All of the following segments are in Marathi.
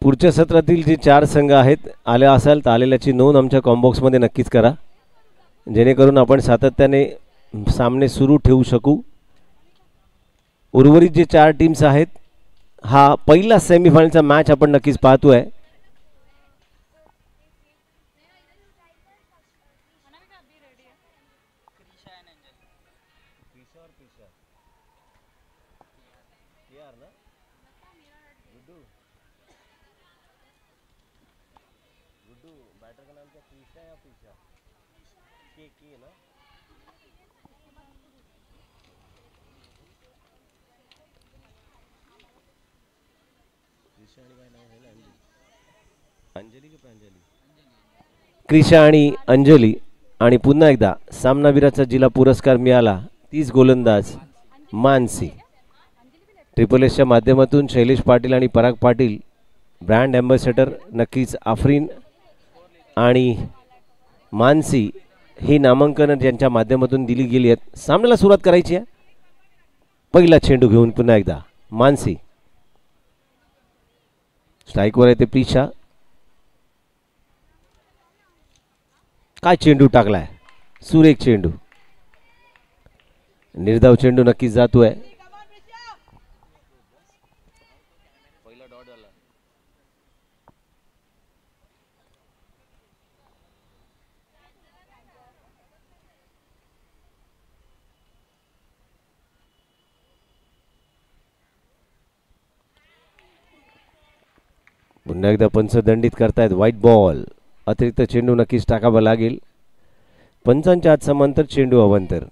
पुढच्या सत्रातील जे 4 संघ आहेत आले असाल तर आलेल्याची नोंद आमच्या कॉम्बॉक्समध्ये नक्कीच करा, जेणेकरून आपण सातत्याने सामने सुरू ठेवू शकू. उर्वरित जे 4 टीम्स आहेत, हा पहिला सेमीफायनलचा मॅच आपण नक्कीच पाहतोय. क्रिशा आणि अंजली. आणि पुन्हा एकदा सामनावीराचा जिला पुरस्कार मिळाला 30 गोलंदाज मानसी. ट्रिपल एसच्या माध्यमातून शैलेश पाटील आणि पराग पाटील ब्रँड ॲम्बॅसेडर, नक्कीच आफरीन आणि मानसी ही नामांकन ज्यांच्या माध्यमातून दिली गेली आहेत. सामन्याला सुरुवात करायची आहे. पहिला चेंडू घेऊन पुन्हा एकदा मानसी. स्ट्राईकवर आहे ते प्रिशा. काय चेंडू टाकलाय, सुरेख चेंडू. निर्धाव चेंडू नक्कीच जातोय. पुन्हा एकदा पंच दंडित करतायत. White ball. अतिरिक्त चेंडू नक्कीच टाकावा लागेल. पंचांच्या आत समांतर, चेंडू अवांतर.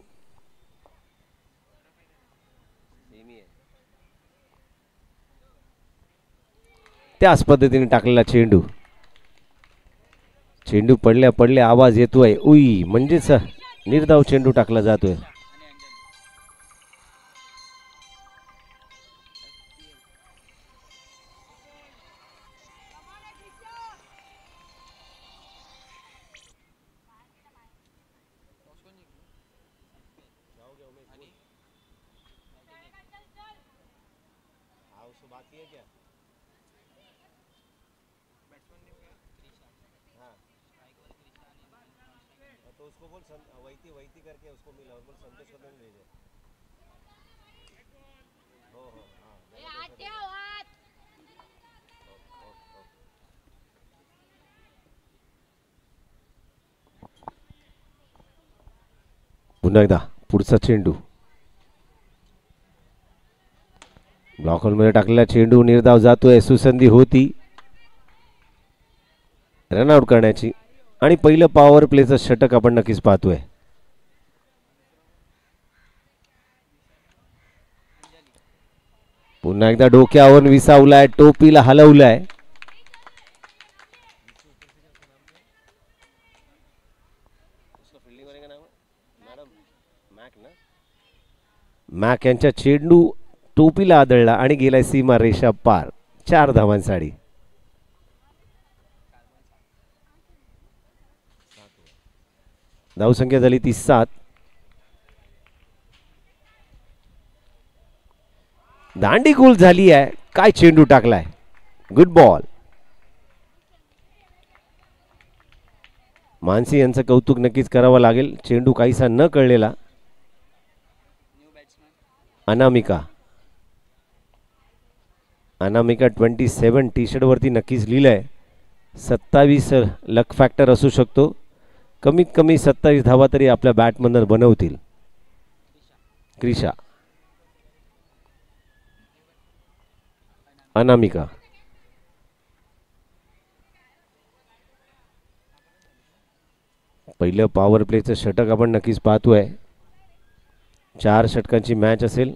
त्याच पद्धतीने टाकलेला चेंडू. चेंडू पडल्या पडल्या आवाज येतोय उई, म्हणजेच निर्धाव चेंडू टाकला जातोय. पुन्हा एकदा पुढचा चेंडू. ब्लॉक होलमध्ये टाकलेला चेंडू निर्धाव जातोय. सुसंधी होती रनआउट करण्याची आणि पहिलं पॉवर प्लेचं षटक आपण नक्कीच पाहतोय. पुन्हा एकदा डोक्यावर विसावलाय, टोपीला हलवलाय. मॅक यांच्या चेंडू टोपीला आदळला आणि गेलाय सीमा रेषा पार. 4 धावांसाठी. धावसंख्या झाली ती 7. दांडी गोल झाली आहे. काय चेंडू टाकलाय, गुड बॉल. मानसी यांचं कौतुक नक्कीच करावं लागेल. चेंडू काहीसा न कळलेला. अनामिका. अनामिका 27 टी शर्ट वरती नक्कीच लिहिलंय. 27 लक फॅक्टर असू शकतो. कमीत कमी 27 धावा तरी आपल्या बॅटमधून बनवतील. क्रिशा. अनामिका. पहिलं पॉवर प्लेचं षटक आपण नक्कीच पाहतोय. 4 षटकांची मॅच असेल.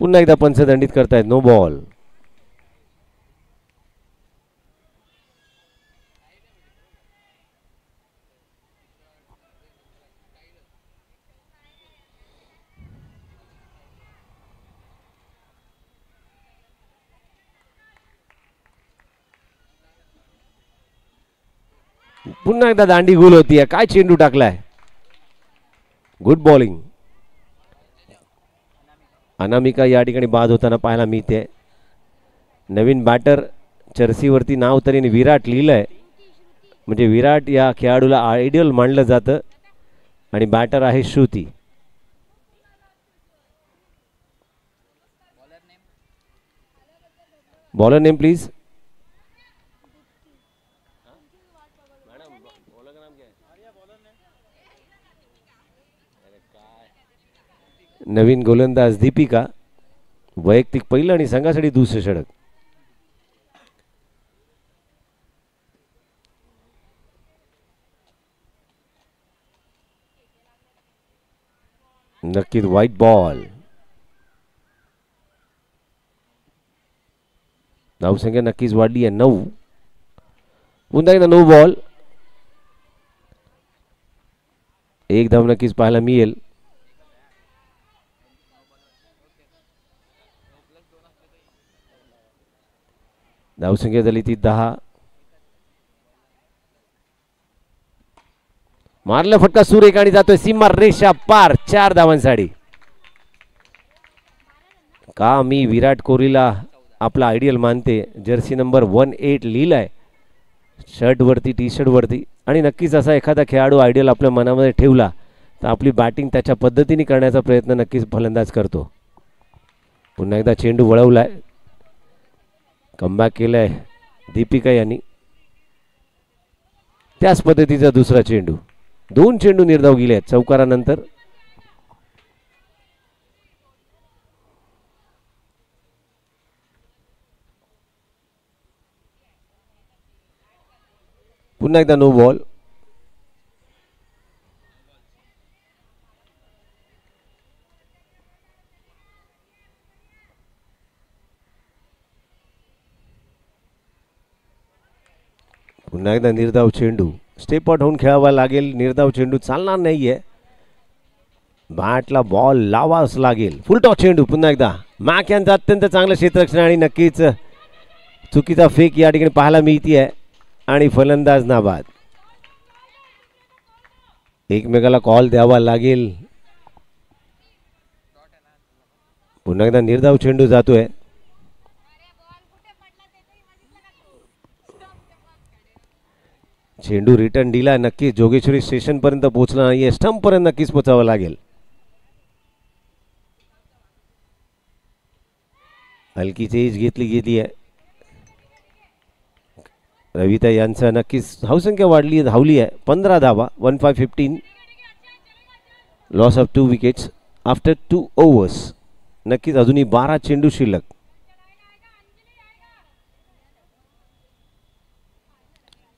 पुन्हा एकदा पंच दंडित करतायत. No ball. पुन्हा एकदा दांडी गोल होतीये. काय चेंडू टाकलाय, गुड बॉलिंग. अनामिका या ठिकाणी बाद होताना पाहायला मिळते. नवीन बॅटर चर्सीवरती नाव तरी विराट लिहिलंय, म्हणजे विराट या खेळाडूला आयडियल मानलं जातं आणि बॅटर आहे श्रुती. Bowler name please. नवीन गोलंदाज दीपिका, वैयक्तिक पहिलं आणि संघासाठी दुसरे षटक. नक्कीच व्हाईट बॉल. धावसंख्या नक्कीच वाढली आहे 9. पुन्हा एकदा 9 बॉल. एक धाव नक्कीच पाहायला मिळेल. धावसंख्या झाली ती 10. मारला फटका सुरेख आणि जातोय सीमा रेषा पार 4 धावांसाठी. का मी विराट कोहलीला आपला आयडियल मानते. जर्सी नंबर 18 लिहिलाय शर्ट वरती, टी शर्ट वरती. आणि नक्कीच असा एखादा खेळाडू आयडियल आपल्या मनामध्ये ठेवला तर आपली बॅटिंग त्याच्या पद्धतीने करण्याचा प्रयत्न नक्कीच फलंदाज करतो. पुन्हा एकदा चेंडू वळवलाय, कमबॅक केलाय दीपिका यांनी. त्याच पद्धतीचा दुसरा चेंडू. 2 चेंडू निर्धाव गेले आहेत चौकारानंतर. पुन्हा एकदा 9 बॉल. पुन्हा एकदा निर्धाव चेंडू. स्टेप आउट होऊन खेळावा लागेल. निर्धाव चेंडू चालणार नाहीये. बॅटला बॉल लावाच लागेल. फुलटॉस चेंडू. पुन्हा एकदा मॅक यांचं अत्यंत चांगलं क्षेत्ररक्षण आणि नक्कीच चुकीचा फेक या ठिकाणी पाहायला मिळते आणि फलंदाज नाबाद. एकमेकाला कॉल द्यावा लागेल. पुन्हा एकदा निर्धाव चेंडू जातोय. चेंडू रिटर्न दिला. नक्कीच जोगेश्वरी स्टेशन पर्यंत पोहोचला नाहीये. स्टंप पर्यंत नक्कीच पोहोचावं लागेल. हलकी चेज घेतली गेली आहे. रविता यांचा नक्कीच धावसंख्या वाढली, धावली आहे 15 धावा. 15-15. Loss of 2 wickets after 2 overs. नक्कीच अजूनही 12 चेंडू शिल्लक.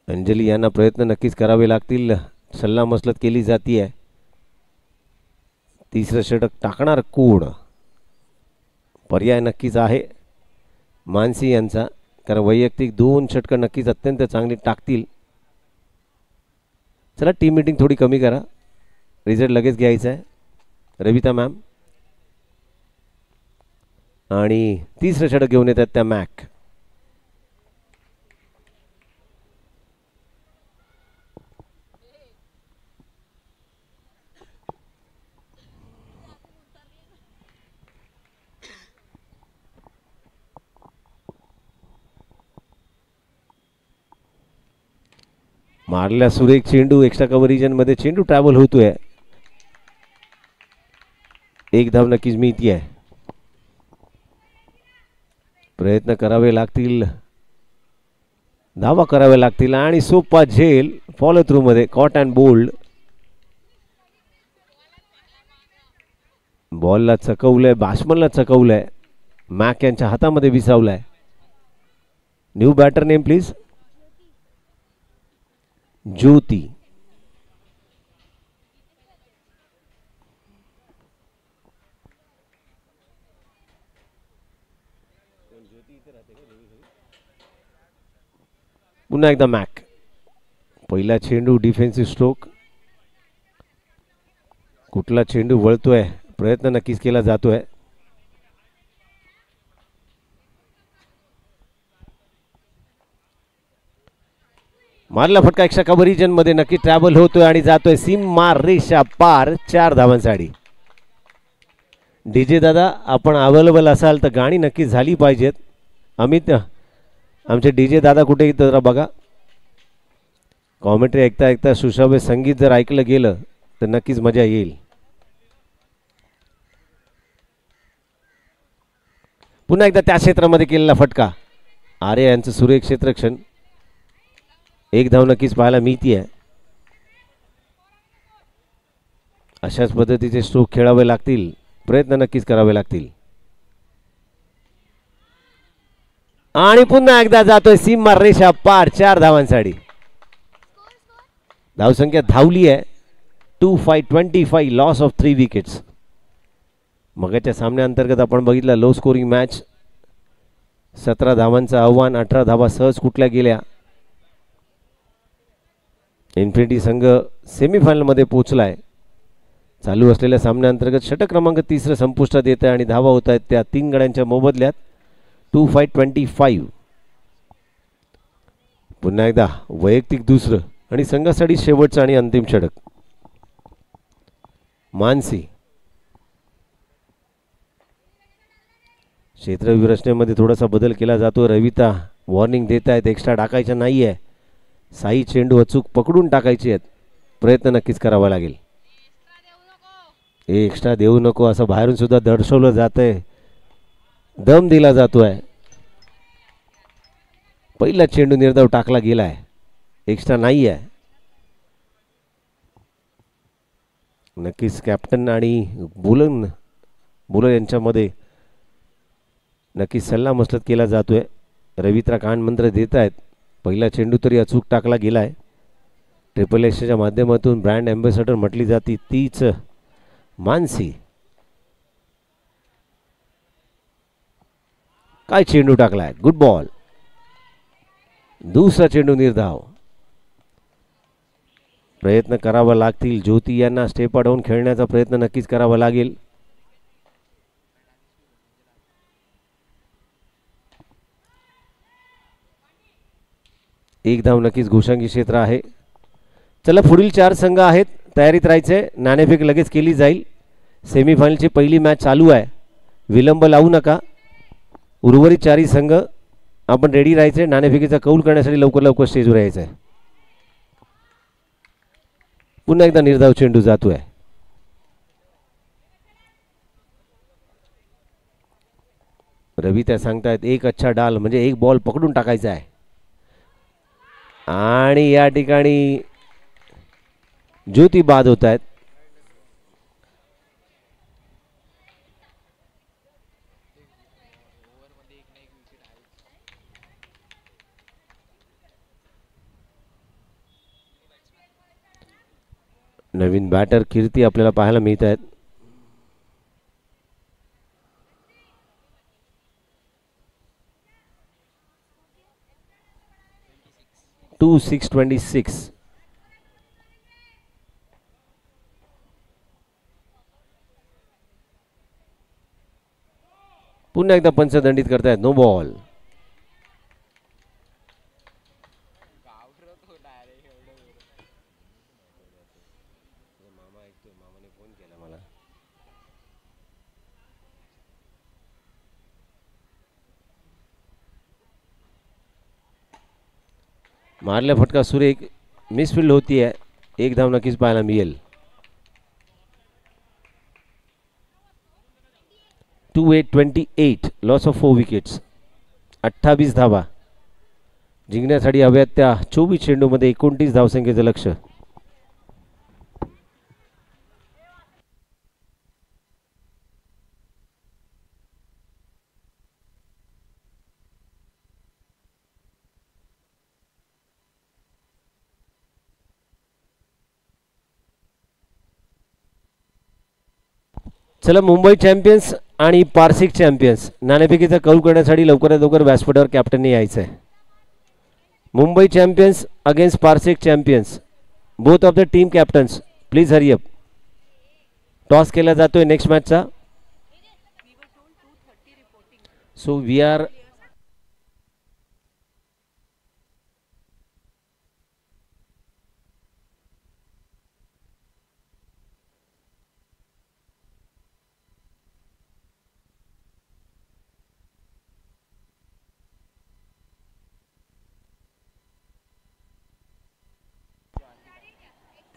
अंजली यांना प्रयत्न नक्कीच करावे लागतील. सल्लामसलत केली जाते. तिसरं षटक टाकणार कोण? पर्याय नक्कीच आहे मानसी यांचा, कारण वैयक्तिक 2 षटकं नक्कीच अत्यंत चांगली टाकतील. चला टीम मीटिंग थोडी कमी करा, रिझल्ट लगेच घ्यायचा आहे. रविता मॅम आणि तिसरं षटक घेऊन येतात त्या मॅक. मारल्या सुरेख चेंडू. एक्स्ट्रा कव्हरेजन मध्ये चेंडू ट्रॅव्हल होतोय. एक धाव नक्कीच मिळतीये. प्रयत्न करावे लागतील, धावा करावे लागतील आणि सोपा झेल फॉलो थ्रू मध्ये. Caught and bowled. बॉलला चकवलंय, बॅट्समनला चकवलंय. मॅक यांच्या हातामध्ये विसावलाय. New batter name please. Jyoti. पुन्हा एकदा मॅक. पहिला चेंडू डिफेन्सिव्ह स्ट्रोक. कुठला चेंडू वळतोय, प्रयत्न नक्कीच केला जातोय. मारला फटका एक्स्ट्रा कव्हरेजन मध्ये नक्की ट्रॅव्हल होतोय आणि जातोय सीमा रेषा पार 4 धावांसाठी. डीजे दादा आपण अवेलेबल असाल तर गाणी नक्की झाली पाहिजेत. अमित आमचे डीजे दादा कुठे येतं जरा बघा. कॉमेंट्री ऐकता ऐकता सुशोभित संगीत जर ऐकलं गेलं तर नक्कीच मजा येईल. पुन्हा एकदा त्या क्षेत्रामध्ये केलेला फटका. आर्य यांचं सुरेख क्षेत्रक्षण. एक धाव नक्कीच पाहायला मिळतीये. अशाच पद्धतीचे स्ट्रोक खेळावे लागतील, प्रयत्न नक्कीच करावे लागतील. आणि पुन्हा एकदा जातोय सीमा रेषा पार 4 धावांसाठी. धावसंख्या धावली आहे 2525, लॉस ऑफ 3 विकेट्स. मगाच्या सामन्याअंतर्गत आपण बघितलं लो स्कोरिंग मॅच. 17 धावांचं आव्हान, 18 धावा सहज कुठल्या गेल्या. इन्फिनिटी संघ सेमीफायनलमध्ये पोहोचलाय. चालू असलेल्या सामन्याअंतर्गत षटक क्रमांक 3 संपुष्टात येत आहे आणि धावा होत आहेत त्या 3 गड्यांच्या मोबदल्यात 2525. पुन्हा एकदा वैयक्तिक दुसरं आणि संघासाठी शेवटचं आणि अंतिम षटक. मानसी क्षेत्रविरचनेमध्ये थोडासा बदल केला जातो. रविता वॉर्निंग देत आहेत, एक्स्ट्रा टाकायचं नाही आहे. साई चेंडू अचूक पकडून टाकायचे आहेत, प्रयत्न नक्कीच करावा लागेल. एक्स्ट्रा देऊ नको असं बाहेरून सुद्धा दर्शवलं जात आहे, दम दिला जातोय. पहिला चेंडू निर्धाव टाकला गेलाय, एक्स्ट्रा नाही आहे. नक्कीच कॅप्टन आणि बोलर यांच्यामध्ये नक्कीच सल्ला मसलत केला जातोय. रवित्रा कानमंत्र देत आहेत. पहिला चेंडू तरी अचूक टाकला गेलाय. ट्रिपल एसच्या माध्यमातून ब्रँड अँबॅसेडर म्हटली जाती तीच मानसी. काय चेंडू टाकलाय, गुड बॉल. दुसरा चेंडू निर्धाव. प्रयत्न करावा लागतील. ज्योती यांना स्टेप अडवून खेळण्याचा प्रयत्न नक्कीच करावा लागेल. एक धाव नक्कीच घोषांगी क्षेत्र आहे. चला पुढील 4 संघ आहेत, तयारीत राहायचंय. नाणेफेक लगेच केली जाईल. सेमीफायनलची पहिली मॅच चालू आहे, विलंब लावू नका. उर्वरित 4 संघ आपण रेडी राहायचंय. नाणेफेकीचा कौल करण्यासाठी लवकर लवकर स्टेजवर यायचंय. पुन्हा एकदा निर्धाव चेंडू जातोय. रवी त्या सांगतायत एक अच्छा डाल म्हणजे एक बॉल पकडून टाकायचा आहे. आणि या ठिकाणी ज्योती बाद होत आहेत. नवीन बॅटर कीर्ती आपल्याला पाहायला मिळत आहेत. 2626. पुन्हा एकदा पंच दंडित करतायत, नो बॉल. मारल्या फटका सुरेख, मिसफिल्ड होती है. एक धाव नक्कीच पाहायला मिळेल. 2828, लॉस ऑफ 4 विकेट्स. 28 धावा जिंकण्यासाठी हव्यात त्या 24 चेंडूमध्ये 29 धावसंख्येचं लक्ष. चला मुंबई चॅम्पियन्स आणि पारसिक चॅम्पियन्स नाणेफेकीचा कौल करण्यासाठी लवकरात लवकर व्यासपीठावर कॅप्टनने यायचं आहे. Mumbai champions against Parsik champions, both of the team captains please hurry up. Toss केला जातोय नेक्स्ट मॅचचा. सो वी आर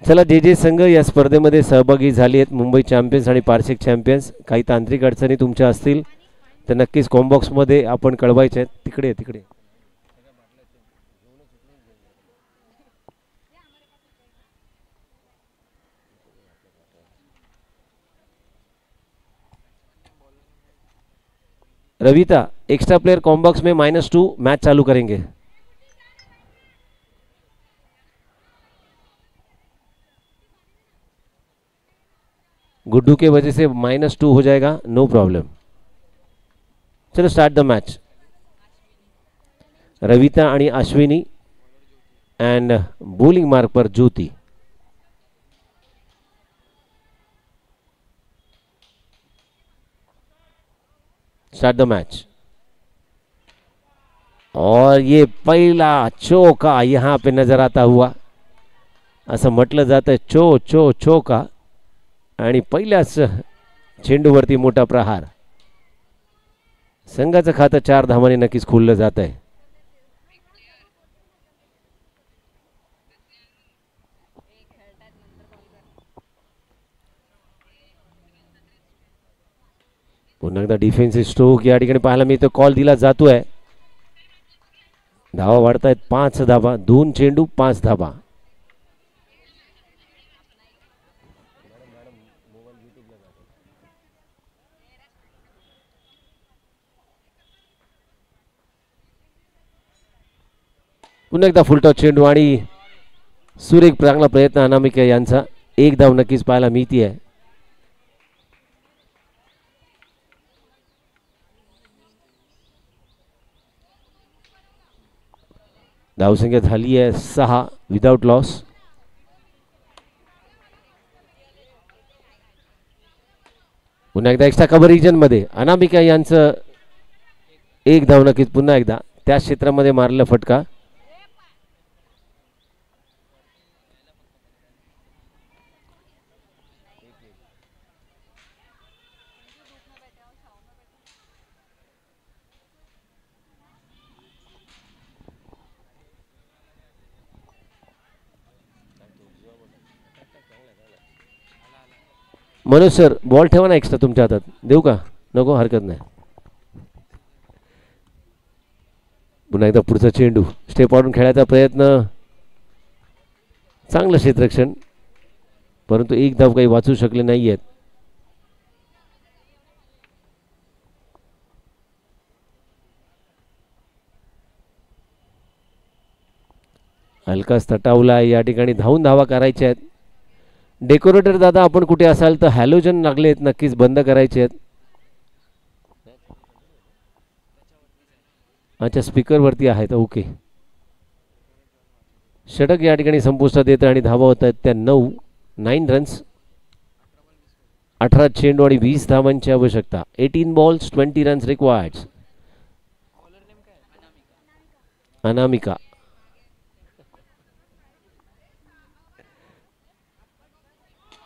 चला, जे जे संघ या स्पर्धेमध्ये सहभागी झाले आहेत, मुंबई चॅम्पियन्स आणि पारशिक चॅम्पियन्स, काही तांत्रिक अडचणी तुमच्या असतील तर नक्कीच कॉम्बॉक्समध्ये आपण कळवायचे आहेत. तिकडे तिकडे रविता, एक्स्ट्रा प्लेयर कॉम्बॉक्स में -2 मैच चालू करेंगे. गुड्डू के वजह से -2 हो जाएगा, नो प्रॉब्लम. चलो स्टार्ट द मैच. रविता आणि Ashwini end bowling mark per Jyoti. Start the match. और ये पहला चौका यहाँ पे नजर आता हुआ. असं म्हटलं जातं चौका. आणि पहिल्याच चेंडूवरती मोठा प्रहार. संघाचं खातं 4 धावांनी नक्कीच खुललं जात आहे. पुन्हा एकदा डिफेन्सिव्ह स्ट्रोक या ठिकाणी पाहायला मिळतो. कॉल दिला जातोय. धावा वाढतायत 5 धावा. 2 चेंडू 5 धावा. पुन्हा एकदा फुलटॉस चेंडू आणि सुरेख चांगला प्रयत्न अनामिका यांचा. 1 धाव नक्कीच पाहायला मिळते आहे. धावसंख्या झाली आहे 6 विदाउट लॉस. पुन्हा एकदा एक्स्ट्रा कव्हर रिजन मध्ये अनामिका यांचं 1 धाव नक्कीच. पुन्हा एकदा त्या क्षेत्रामध्ये मारलेला फटका. मनोज सर, बॉल ठेवा ना एक्स्ट्रा तुमच्या हातात. देऊ का? नको, हरकत नाही. पुन्हा एकदा पुढचा चेंडू. स्टेप आउटून खेळायचा प्रयत्न. चांगलं क्षेत्ररक्षण, परंतु 1 धाव काही वाचू शकले नाही आहेत. हलकाच तटावला. या ठिकाणी धावून धावा करायच्या आहेत. डेकोरेटर दादा, आपण कुठे असाल तर हॅलोजन लागले आहेत, नक्कीच बंद करायचे आहेत. अच्छा, स्पीकरवरती आहेत. ओके. षटक या ठिकाणी संपुष्टात येतं आणि धावा होत आहेत त्या 9 रन्स. 18 चेंडू आणि 20 धावांची आवश्यकता. 18 बॉल्स 20 रन्स रिक्वायर्ड. अनामिका.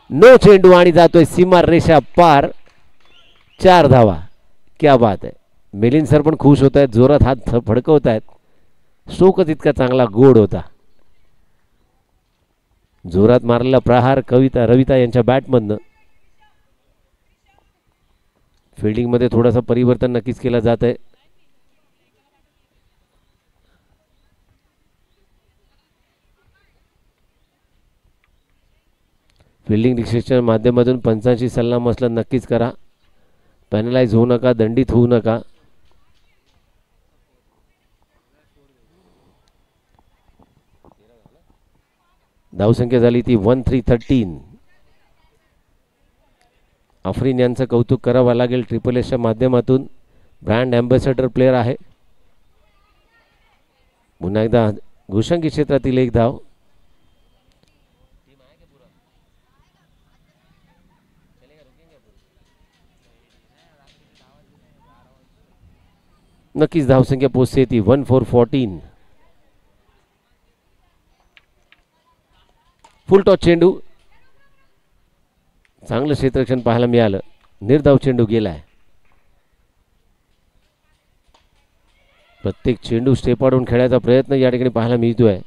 नो चेंडू आणि जातोय सीमा रेषा पार. 4 धावा. क्या बात आहे. मिलिंद सर पण खुश होत आहेत. जोरात हात फडकवत आहेत. स्ट्रोकच इतका चांगला गोड होता. जोरात मारलेला प्रहार रविता यांच्या बॅटमधनं. फिल्डिंग मध्ये थोडासा परिवर्तन नक्कीच केला जात आहे. फिल्डिंग डिसिजनच्या माध्यमातून पंचांची सल्लामसलत नक्कीच करा. पॅनलाइज होऊ नका, दंडित होऊ नका. धावसंख्या झाली ती 1313. आफरीन यांचं कौतुक करावं लागेल. ट्रिपल एसच्या माध्यमातून ब्रँड अँबॅसेडर प्लेयर आहे. पुन्हा एकदा घुशंगी क्षेत्रातील 1 धाव. नक्कीच धावसंख्या पोहोचते ती 1414. फुल टॉस चेंडू. चांगलं क्षेत्ररक्षण पाहायला मिळालं. निर्धाव चेंडू गेलाय. प्रत्येक चेंडू स्टेप आउटून खेळायचा प्रयत्न या ठिकाणी पाहायला मिळतोय.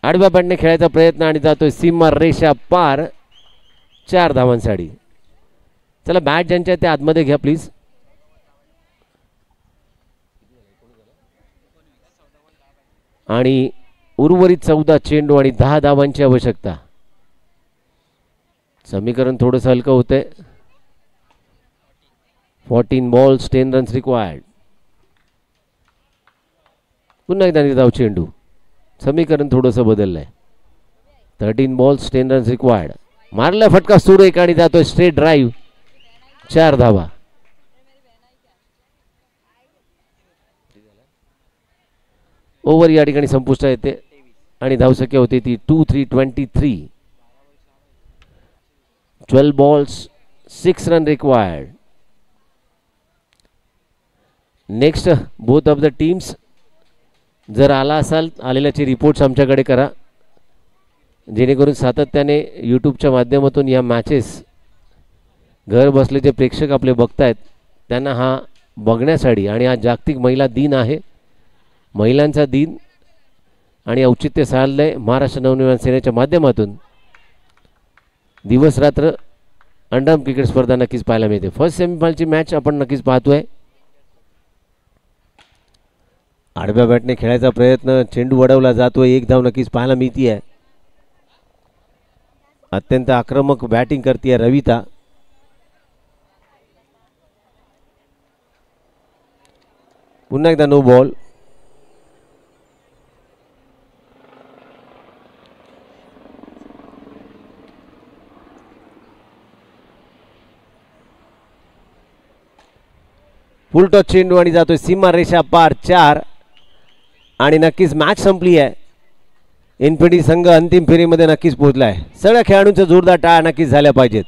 आडव्या बॅटने खेळायचा प्रयत्न आणि जातोय सीमा रेषा पार, 4 धावांसाठी. चला बॅट ज्यांच्या त्या आतमध्ये घ्या प्लीज. आणि उर्वरित 14 चेंडू आणि 10 धावांची आवश्यकता. समीकरण थोडंसं हलकं होतंय. 14 बॉल्स 10 रन्स रिक्वायर्ड. पुन्हा एकदा धाव चेंडू. समीकरण थोडंसं बदललंय. 13 बॉल्स 10 रन्स रिक्वायर्ड. मारला फटका सुरेख आणि जातोय स्ट्रेट ड्राईव्ह, 4 धावा. ओव्हर या ठिकाणी संपुष्टात येते आणि धावसंख्या होती ती 2-3-23. 12 balls 6 run required. Next both of the teams. जर आला असाल आलेल्याचे रिपोर्ट्स आमच्याकडे करा, जेणेकरून सातत्याने यूट्यूबच्या माध्यमातून या मॅचेस घर बसले जे प्रेक्षक आपले बघतायत त्यांना हा बघण्यासाठी. आणि हा जागतिक महिला दिन आहे, महिलांचा दिन, आणि औचित्य साधलंय महाराष्ट्र नवनिर्माण सेनेच्या माध्यमातून. दिवस रात्र अंडरआर्म क्रिकेट स्पर्धा नक्कीच पाहायला मिळते. फर्स्ट सेमीफायनलची मॅच आपण नक्कीच पाहतोय. आडव्या बॅटने खेळायचा प्रयत्न, चेंडू वडवला जातोय, 1 धाव नक्कीच पाहायला मिळतीये. अत्यंत आक्रमक बॅटिंग करते रविता. पुन्हा एकदा नो बॉल. फुल टॉस चेंडू आणि जातोय सीमा रेषा पार, 4. आणि नक्कीच मॅच संपली आहे. इन्फिनिटी संघ अंतिम फेरीमध्ये नक्कीच पोहोचलाय. सगळ्या खेळाडूंचा जोरदार टाळ्या नक्कीच झाल्या पाहिजेत.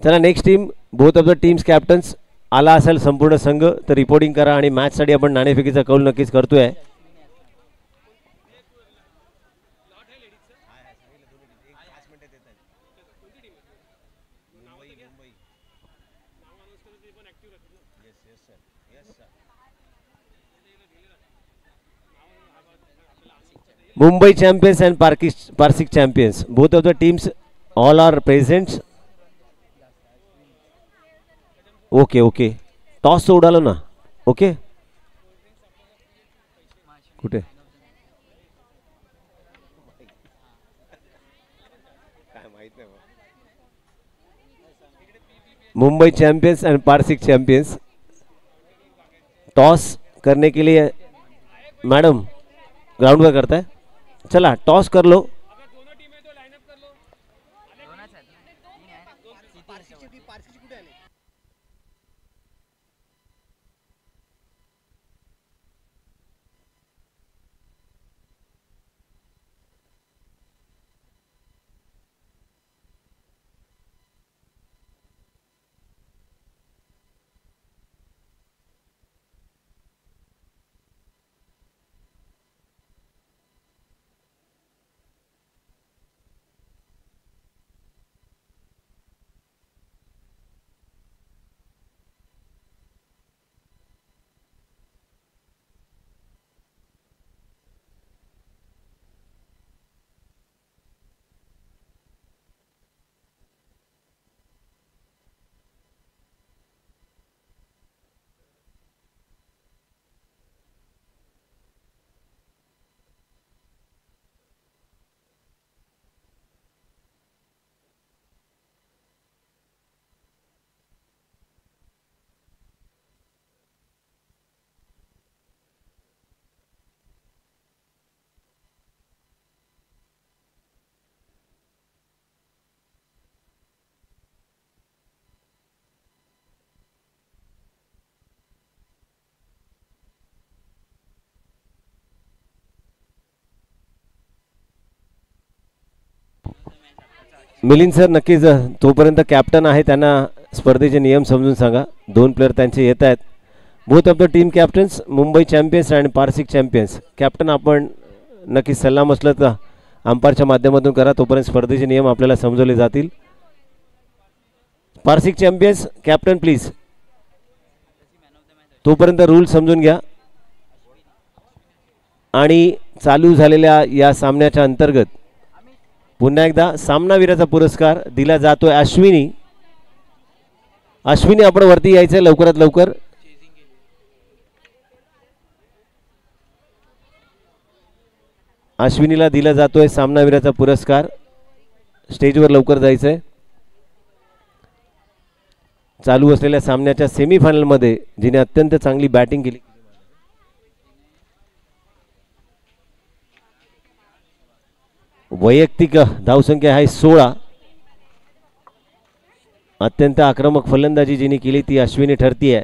चला next team, both of the teams captains. आला असेल संपूर्ण संघ तर रिपोर्टिंग करा. आणि मॅचसाठी आपण नाणेफेकीचा कौल नक्कीच करतोय. Mumbai champions and Parsik champions. Both of the teams all are present. Okay toss तो उडालो ना. ओके कुठे Mumbai champions end Parsik champions. Toss करने के लिए मैडम ग्राउंड पर करता है. चला टॉस कर लो. मिलिंद सर नक्कीच तोपर्यंत कॅप्टन आहे त्यांना स्पर्धेचे नियम समजून सांगा. 2 प्लेयर त्यांचे येत आहेत. Both of the team captains Mumbai champions and Parsik champions. Captain आपण नक्कीच सल्ला मसलत का अंपायरच्या माध्यमातून करा, तोपर्यंत स्पर्धेचे नियम आपल्याला समजवले जातील. पारसिक चॅम्पियन्स कॅप्टन प्लीज, तोपर्यंत रूल समजून घ्या. आणि चालू झालेल्या या सामन्याच्या अंतर्गत पुन्हा एकदा सामनावीराचा पुरस्कार दिला जातोय अश्विनी. अश्विनी आपण वरती यायचंय लवकरात लवकर. अश्विनीला दिला जातोय सामनावीराचा पुरस्कार. स्टेजवर लवकर जायचंय. चालू असलेल्या सामन्याच्या सेमीफायनल मध्ये जिने अत्यंत चांगली बॅटिंग केली, वैयक्तिक धावसंख्या आहे 16. अत्यंत आक्रमक फलंदाजी जिने केली ती अश्विनी ठरतीये.